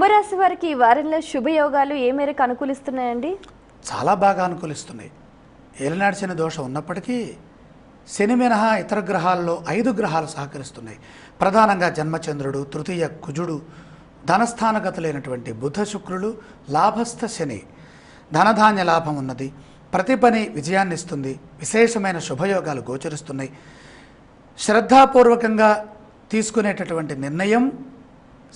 కుంభరాశి వారికి ఈ వారంలో శుభయోగాలు ఏ మేరకు అనుకూలిస్తున్నాయండి? చాలా బాగా అనుకూలిస్తున్నాయి. ఏలినాటి శని దోషం ఉన్నప్పటికీ శని మినహా ఇతర గ్రహాల్లో 5 గ్రహాలు సహకరిస్తున్నాయి. ప్రధానంగా జన్మచంద్రుడు, తృతీయ కుజుడు, ధనస్థానగతులైనటువంటి బుధ శుక్రులు, లాభస్థ శని, ధనధాన్య లాభం ఉన్నది. ప్రతి పని విజయాన్ని ఇస్తుంది. విశేషమైన శుభయోగాలు గోచరిస్తున్నాయి. శ్రద్ధాపూర్వకంగా తీసుకునేటటువంటి నిర్ణయం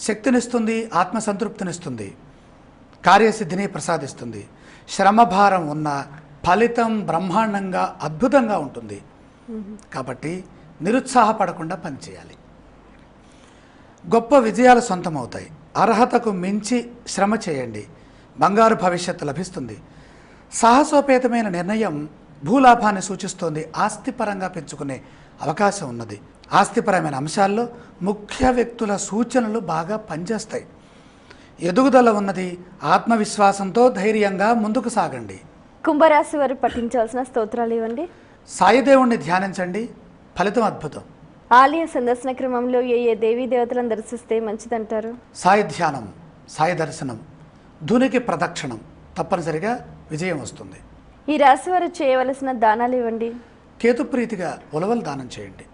శక్తినిస్తుంది, ఆత్మసంతృప్తినిస్తుంది, కార్యసిద్ధిని ప్రసాదిస్తుంది. శ్రమభారం ఉన్న ఫలితం బ్రహ్మాండంగా అద్భుతంగా ఉంటుంది. కాబట్టి నిరుత్సాహపడకుండా పనిచేయాలి. గొప్ప విజయాలు సొంతమవుతాయి. అర్హతకు మించి శ్రమ చేయండి, బంగారు భవిష్యత్తు లభిస్తుంది. సాహసోపేతమైన నిర్ణయం భూలాభాన్ని సూచిస్తోంది. ఆస్తిపరంగా పెంచుకునే అవకాశం ఉన్నది. ఆస్తిపరమైన అంశాల్లో ముఖ్య వ్యక్తుల సూచనలు బాగా పనిచేస్తాయి. ఎదుగుదల ఉన్నది. ఆత్మవిశ్వాసంతో ధైర్యంగా ముందుకు సాగండి. కుంభరాశి వారు పఠించాల్సిన స్తోత్రాలు ఇవ్వండి. సాయిదేవుణ్ణి ధ్యానించండి, ఫలితం అద్భుతం. ఆలయ సందర్శన క్రమంలో ఏ దేవీ దేవతలను దర్శిస్తే మంచిదంటారు? సాయి ధ్యానం, సాయి దర్శనం, ధునికి ప్రదక్షిణం, తప్పనిసరిగా విజయం వస్తుంది. ఈ రాశి వారు చేయవలసిన దానాలు ఇవ్వండి. కేతుప్రీతిగా ఉలవలు దానం చేయండి.